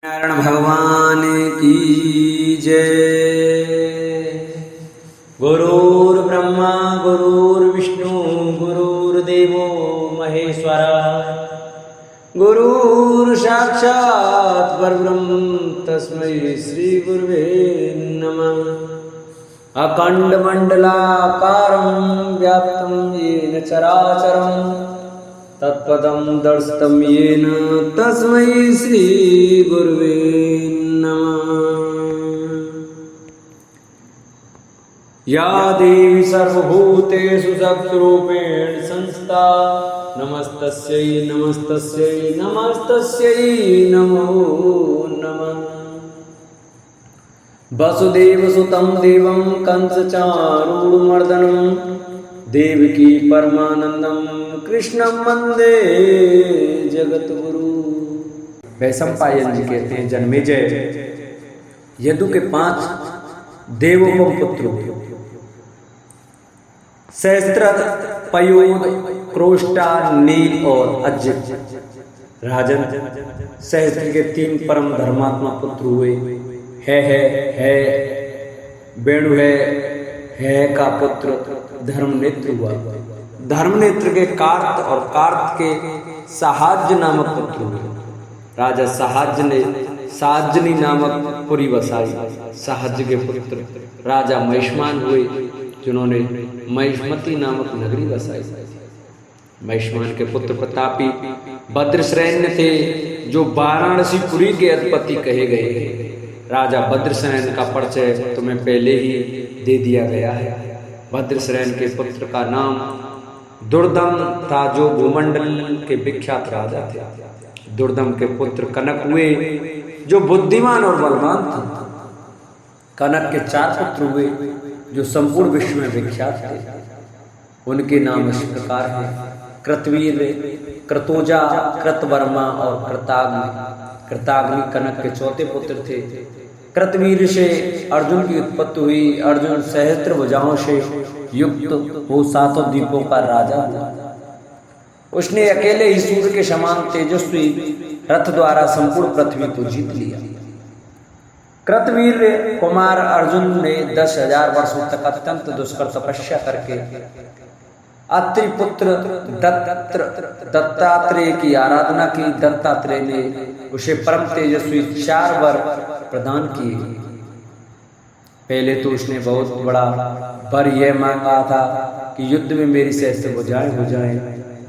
नारायण भगवान की जय। गुरुर्ब्रह्मा गुरुर्विष्णु गुरुर्देवो महेश्वर गुरुर्साक्षात् परब्रह्म तस्मै श्री गुरुवे नमः। अखण्डमण्डलाकारं व्याप्तं येन चराचरं तत्पदं दर्शितं येन तस्मै श्री गुरुवे नमः। या देवी सर्वभूतेषु शक्तिरूपेण संस्था नमस्तस्यै नमस्तस्यै नमस्तस्यै नमो नमः। वसुदेवसुतं देवं कंसचारूढमर्दनं देवकी परमानंदम कृष्णं वंदे जगतगुरु। वैशंपायन जी कहते हैं, जन्मेजय यदु के 5 देवोपम पुत्रों सहस्त्र, पयोद, क्रोष्टा, नील और अज्जित। राजन सहस्त्र के 3 परम धर्मात्मा पुत्र हुए। है वेणु है का पुत्र धर्मनेत्र हुआ। धर्मनेत्र के कार्त और कार्त के सहाज्य नामक पुत्र हुए। राजा सहाज्य ने साज्जनी नामक पुरी बसाई। सहाज्य के पुत्र राजा महिष्मान हुए, जिन्होंने महिष्मती नामक नगरी बसाई। महिष्मान के पुत्र प्रतापी भद्रश्रेन थे, जो वाराणसीपुरी के अधिपति कहे गए हैं। राजा भद्रसेन का परिचय तुम्हें पहले ही दे दिया गया है। भद्रसेन के पुत्र का नाम दुर्दम था, जो भूमंडल के विख्यात राजा थे। दुर्दम के पुत्र कनक हुए, जो बुद्धिमान और बलवान थे। कनक के 4 पुत्र हुए, जो संपूर्ण विश्व में विख्यात थे। उनके नाम इस प्रकार हैं: कृतवीर, कृतोजा, कृतवर्मा और कृताग्नि। कृताग्नि कनक के 4थे पुत्र थे। कृतवीर से अर्जुन की उत्पत्ति हुई। अर्जुन सहस्त्र भुजाओं से युक्त हो 7 द्वीपों का राजा हुआ। उसने अकेले ही सूर्य के समान तेजस्वी रथ द्वारा संपूर्ण पृथ्वी को जीत लिया। कृतवीर कुमार अर्जुन ने 10,000 वर्षों तक अत्यंत दुष्कर तपस्या करके अत्रि पुत्र दत्तात्रेय की आराधना की। दत्तात्रेय ने उसे परम तेजस्वी 4 वर प्रदान किए। पहले तो उसने बहुत बड़ा वर यह मांगा था कि युद्ध में मेरी सहस्त्र भुजाएं हो जाएं।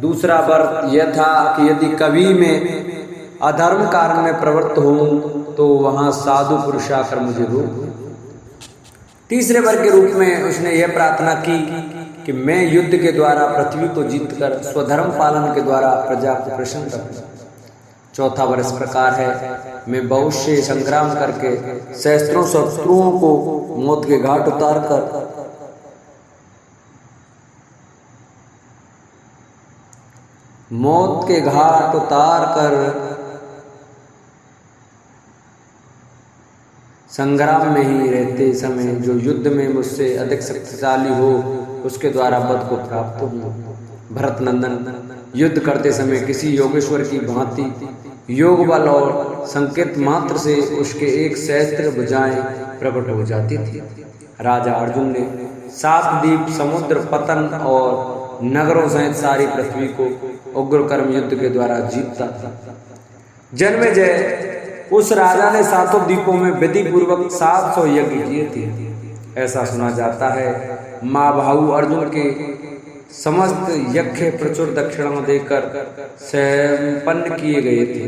दूसरा वर यह था कि यदि कभी मैं अधर्म कारण में प्रवृत्त हूं तो वहां साधु पुरुष आकर मुझे रोक। तीसरे वर के रूप में उसने यह प्रार्थना की कि मैं युद्ध के द्वारा पृथ्वी को जीतकर स्वधर्म पालन के द्वारा प्रजा को प्रसन्न करूं। चौथा वर इस प्रकार है: मैं बहुत से संग्राम करके सहस्त्रों शत्रुओं को मौत के घाट उतारकर संग्राम में ही रहते समय जो युद्ध में मुझसे अधिक शक्तिशाली हो उसके द्वारा वध को प्राप्त हो। भरत नंदन युद्ध करते समय किसी योगेश्वर की भांति योग बल और संकेत मात्र से उसके 1 सहस्त्र भुजाएं प्रकट हो जाती थी। राजा अर्जुन ने 7 द्वीप, समुद्र, पतन और नगरों सहित सारी पृथ्वी को उग्र कर्म युद्ध के द्वारा जीता था। जन्मेजय उस राजा ने 7 द्वीपों में विधि पूर्वक 700 यज्ञ किए थे। ऐसा सुना जाता है महाबाहु अर्जुन के समस्त यज्ञ प्रचुर दक्षिणा देकर संपन्न किए गए थे।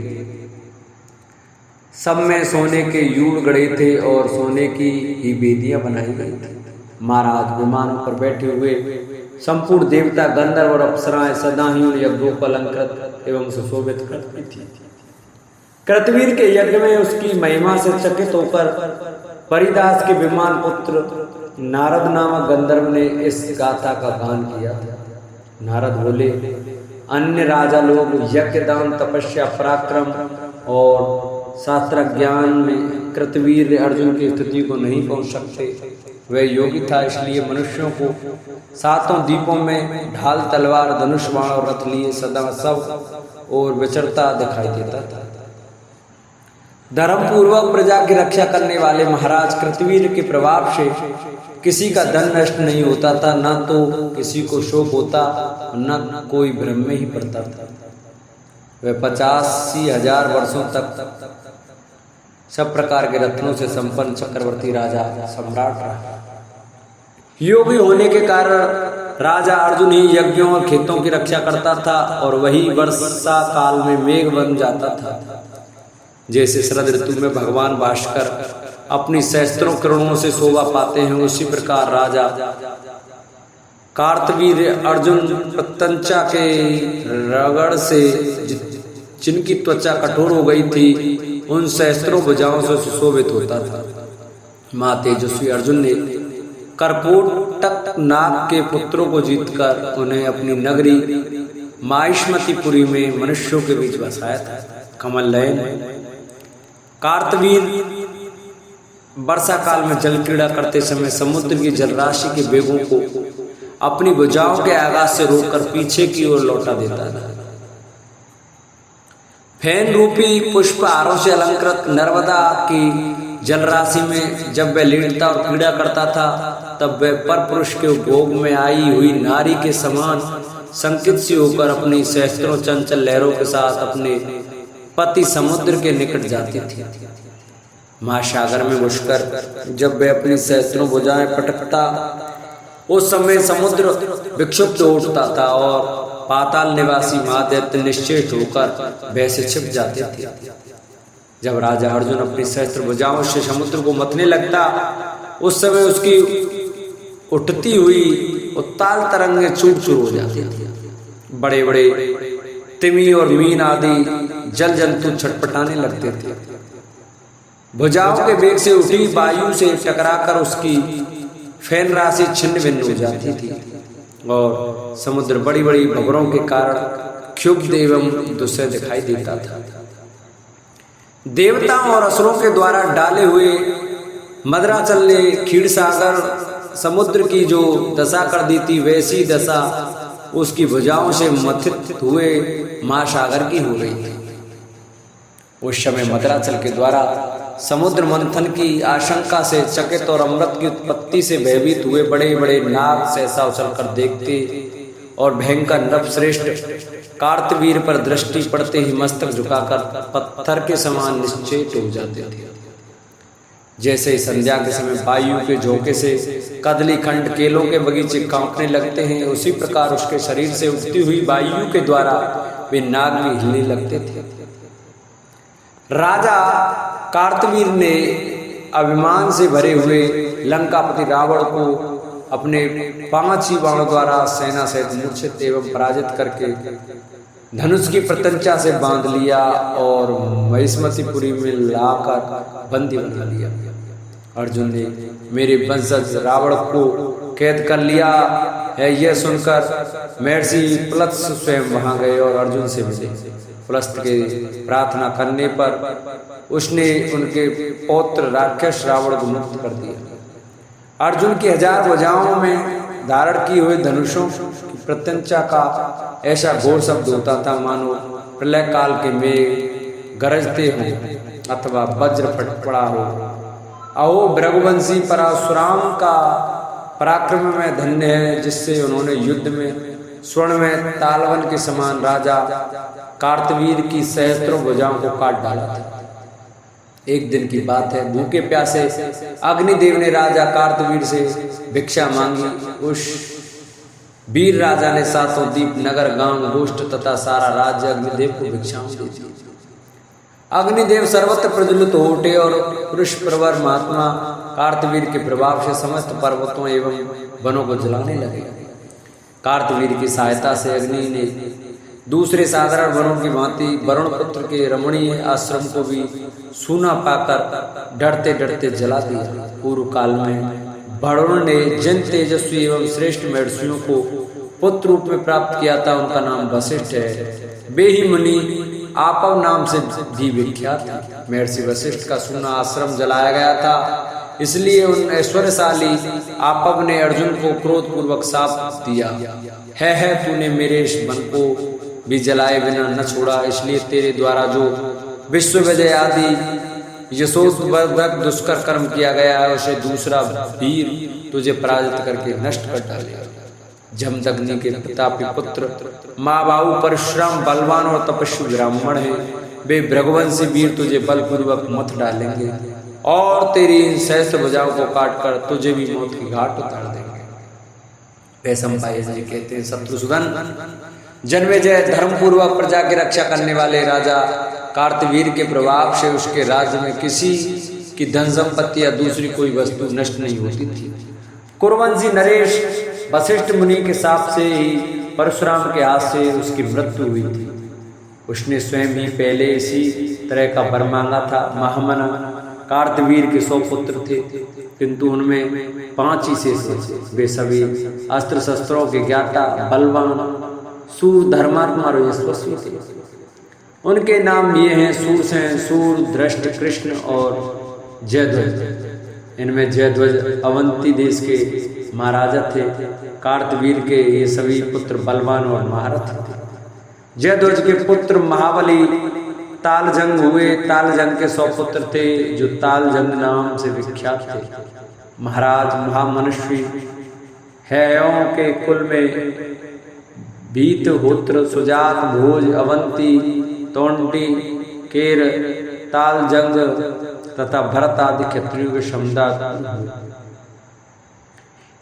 सब में सोने के यूड़ गड़े थे और सोने की ही वेदियां बनाई गई थी। महाराज विमान पर बैठे हुए संपूर्ण देवता, गंधर्व और अप्सराएं सदा ही उन यज्ञों को अलंकृत एवं सुशोभित करती थी। कृतवीर के यज्ञ में उसकी महिमा से चकित होकर परिदास के विमान पुत्र नारद नामक गंधर्व ने इस गाथा का गान किया था। नारद बोले, अन्य राजा लोग यज्ञ, दान, तपस्या, पराक्रम और शास्त्र ज्ञान में कृतवीर अर्जुन की स्थिति को नहीं पहुंच सकते। वह योगी था, इसलिए मनुष्यों को 7 द्वीपों में ढाल, तलवार, धनुष, बाण और रथ लिए सदा सब और विचरता दिखाई देता था। धर्म पूर्वक प्रजा की रक्षा करने वाले महाराज कृतवीर के प्रभाव से किसी का धन नष्ट नहीं होता था, न तो किसी को शोक होता, न कोई भ्रम में ही पड़ता था। वह 85,000 वर्षों तक सब प्रकार के रत्नों से संपन्न चक्रवर्ती राजा सम्राट रहा। योगी होने के कारण राजा अर्जुन ही यज्ञों और खेतों की रक्षा करता था और वही वर्षा काल में मेघ बन जाता था। जैसे शरद ऋतु में भगवान भास्कर अपनी सहस्त्रों किरणों से शोभा पाते हैं, उसी प्रकार राजा कार्तवीर्य अर्जुन प्रत्यंचा के रगड़ से जिनकी त्वचा कठोर हो गई थी, उन सहस्त्रों भुजाओं से सुशोभित होता था। मां तेजस्वी अर्जुन ने कर्कोटक नाग के पुत्रों को जीतकर उन्हें अपनी नगरी माहिष्मतिपुरी में मनुष्यों के बीच बसाया था। कमल नयन कार्तवीर वर्षा काल में जल क्रीड़ा करते समय समुद्र की जलराशि के वेगों को अपनी भुजाओं के आगाज से रोककर पीछे की ओर लौटा देता था। फैन रूपी पुष्पहारों से अलंकृत नर्मदा की जलराशि में जब वह लेटता और क्रीड़ा करता था, तब वह परपुरुष के उपभोग में आई हुई नारी के समान संकित सी होकर अपनी सहस्त्रों चंचल लहरों के साथ अपने पति समुद्र के निकट जाती थी। महासागर में घुसकर जब वह अपनी सहस्त्रों भुजाएं पटकता, उस समय समुद्र विक्षुब्ध उठता था और पाताल निवासी महादैत्य निश्चेष्ट होकर वैसे छिप जाते थे। जब राजा अर्जुन अपनी सहस्त्र भुजाओं से समुद्र को मथने लगता, उस समय उसकी उठती हुई उत्ताल तरंगे चूर चूर हो जाती थी। बड़े बड़े तिमी और मीन आदि जल जंतु छटपटाने लगते थे। भुजाओं के वेग से उठी वायु से टकराकर उसकी फैन राशि छिन्न भिन्न हो जाती थी और समुद्र बड़ी बड़ी भंवरों के कारण क्षुब्ध एवं दुस्सह दिखाई देता था। देवताओं और असुरों के द्वारा डाले हुए मदराचल ने क्षीर सागर समुद्र की जो दशा कर दी थी, वैसी दशा उसकी भुजाओं से मथित हुए महासागर की हो गई थी। उस समय मदराचल के द्वारा समुद्र मंथन की आशंका से चकित और अमृत की उत्पत्ति से भयभीत हुए बड़े बड़े नाग सहसा उछल कर देखते और भयंकर नरश्रेष्ठ कार्तवीर पर दृष्टि पड़ते ही मस्तक झुकाकर पत्थर के समान निश्चेत हो जाते थे। जैसे ही संध्या के समय वायु के झोंके से कदली खंड केलों के बगीचे कांपने लगते हैं, उसी प्रकार उसके शरीर से उठती हुई वायु के द्वारा वे नाग भी हिलने लगते थे। राजा कार्तवीर ने अभिमान से भरे हुए लंकापति रावण को अपने 5 ही बाणों द्वारा सेना सहित मूर्छित एवं पराजित करके धनुष की प्रत्यंचा से बांध लिया और महिष्मतिपुरी में लाकर बंदी बना लिया। अर्जुन ने मेरे वंशज रावण को कैद कर लिया है, यह सुनकर महर्षि प्लत्स स्वयं वहां गए और अर्जुन से मिले। पुलस्त के प्रार्थना करने पर उसने उनके पौत्र राक्षस रावण को मुक्त कर दिया। अर्जुन की 1000 भुजाओं में धारण की हुए धनुषों की प्रत्यंचा का ऐसा घोर शब्द होता था मानो प्रलय काल के मेघ गरजते हों अथवा वज्र फट पड़ा हो। अहो भृगुवंशी परशुराम का पराक्रम में धन्य है, जिससे उन्होंने युद्ध में स्वर्ण में तालवन के समान राजा कार्तवीर की सहस्त्रों भुजाओं को काट डाला था। एक दिन की बात है, भूखे प्यासे अग्निदेव ने राजा कार्तवीर से भिक्षा मांगी। उस वीर राजा ने 7 द्वीप नगर गांव गोष्ठ तथा सारा राज्य अग्निदेव को भिक्षाओं दे दी। अग्निदेव सर्वत्र प्रज्वलित हो उठे और पुरुष प्रवर महात्मा कार्तवीर के प्रभाव से समस्त पर्वतों एवं वनों को जलाने लगे। कार्तवीर की सहायता से अग्नि ने दूसरे साधारण वनों की भांति वरुण पुत्र के रमणीय आश्रम को भी सूना पाकर डरते डरते जला दिया। पूर्व काल में वरुण ने जिन तेजस्वी एवं श्रेष्ठ महर्षियों को पुत्र रूप में प्राप्त किया था, उनका नाम वशिष्ठ है। वे ही मुनि आपव नाम से भी विख्यात है। महर्षि वशिष्ठ का सूना आश्रम जलाया गया था, इसलिए उन ऐश्वर्यशाली आपव ने अर्जुन को क्रोध पूर्वक शाप दिया है तूने मेरे इस वन को भी जलाए बिना न छोड़ा, इसलिए तेरे द्वारा जो विश्व विजय आदि यशोवर्धक दुष्कर कर्म किया गया है, उसे दूसरा वीर तुझे पराजित करके नष्ट कर डालेगा। जमदग्नि के प्रतापी पुत्र महाबाहु परशुराम बलवान और तपस्वी ब्राह्मण हैं, वे भृगुवंशी वीर तुझे बलपूर्वक मत डालेंगे और तेरी इन सहस्त्र भुजाओं को काटकर तुझे भी मौत की घाट उतार देंगे। वैशंपायन जी कहते हैं, शत्रुसूदन, जन्मेजय धर्मपूर्वक प्रजा की रक्षा करने वाले राजा कार्तवीर के प्रभाव से उसके राज्य में किसी की धन संपत्ति या दूसरी कोई वस्तु नष्ट नहीं होती थी। कुरुवंशी नरेश वशिष्ठ मुनि के साप से ही परशुराम के हाथ से उसकी मृत्यु हुई थी। उसने स्वयं ही पहले इसी तरह का वर मांगा था। महामना कार्तवीर के 100 पुत्र थे, किंतु उनमें 5 ही शेष बचे। वे सभी अस्त्र शस्त्रों के ज्ञाता, बलवान, सूर, धर्मात्मा और यशस्वी थे। उनके नाम ये हैं, सूरसेन, सूर, दृष्ट, कृष्ण और जयध्वज। इनमें जयध्वज अवंती देश के महाराजा थे। कार्तवीर के ये सभी पुत्र बलवान और महारथ थे। जयध्वज के पुत्र महाबली तालजंग हुए। तालजंग के 100 पुत्र थे, जो तालजंग नाम से विख्यात थे। महाराज महामनुष्य हैयों के कुल में भीत, होत्र, सुजात, भोज, अवंती, तोंडी, केर, तालजंग तथा भरत आदि क्षत्रियों के समुदाय।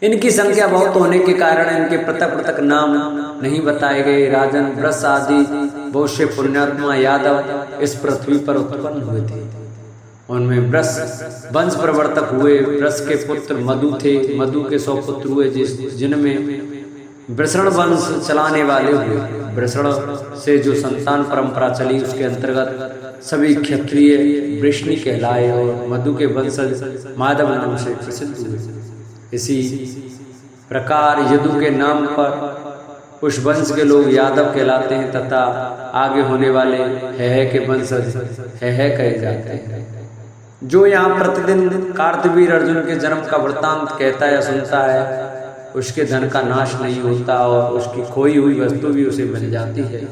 इनकी संख्या बहुत होने के कारण इनके पृथक पृथक नाम नहीं बताए गए। राजन, वृष आदि बहुत से पुण्यात्मा यादव इस पृथ्वी पर उत्पन्न हुए थे। उनमें वृष वंश प्रवर्तक हुए। वृष के पुत्र मधु थे। मधु के 100 पुत्र हुए, जिनमें वृषण वंश चलाने वाले हुए। वृषण से जो संतान परंपरा चली, उसके अंतर्गत सभी क्षत्रिय वृष्णि कहलाए और मधु के वंशज माधव नाम से प्रसिद्ध हुए। इसी प्रकार यदु के नाम पर उस वंश के लोग यादव कहलाते हैं तथा आगे होने वाले है के वंशज है कहे जाते हैं। जो यहाँ प्रतिदिन कार्तवीर अर्जुन के जन्म का वृत्तांत कहता या सुनता है, उसके धन का नाश नहीं होता और उसकी खोई हुई वस्तु भी उसे मिल जाती है।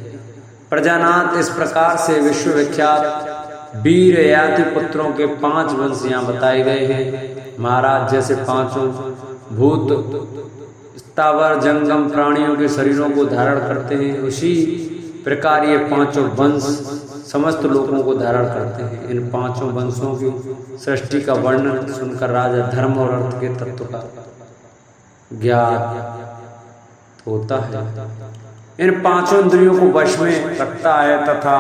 प्रजानाथ इस प्रकार से विश्वविख्यात वीर याति पुत्रों के 5 वंश यहाँ बताए गए हैं। महाराज जैसे 5 भूत स्थावर जंगम प्राणियों के शरीरों को धारण करते हैं, उसी प्रकार ये 5 वंश समस्त लोगों को धारण करते हैं। इन 5 वंशों की सृष्टि का वर्णन सुनकर राजा धर्म और अर्थ के तत्व का ज्ञात होता है। इन 5 इंद्रियों को वश में रखता है तथा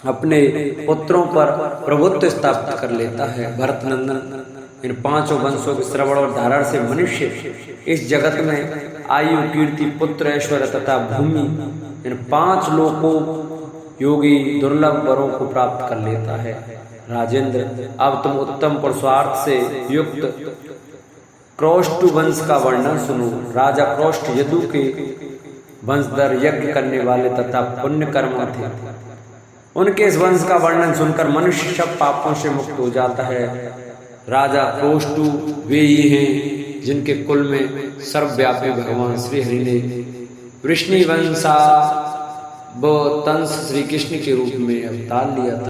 अपने पुत्रों पर प्रभुत्व स्थापित कर लेता है। भरत नंदन, इन 5 वंशों के श्रवण और धारण से मनुष्य इस जगत में आयु, कीर्ति, पुत्र, ऐश्वर्य तथा भूमि, इन 5 लोकों योगी दुर्लभ वरों को प्राप्त कर लेता है। राजेंद्र, अब तुम उत्तम पुरुषार्थ से युक्त क्रौष्टु वंश का वर्णन सुनो। राजा क्रौष्ट यदु के वंशधर, यज्ञ करने वाले तथा पुण्य कर्म थे। उनके इस वंश का वर्णन सुनकर मनुष्य सब पापों से मुक्त हो जाता है। राजा क्रौष्टु वे ही हैं जिनके कुल में सर्वव्यापी भगवान श्री हरि ने वृष्णि वंशा व तंस श्री कृष्ण के रूप में अवतार लिया था।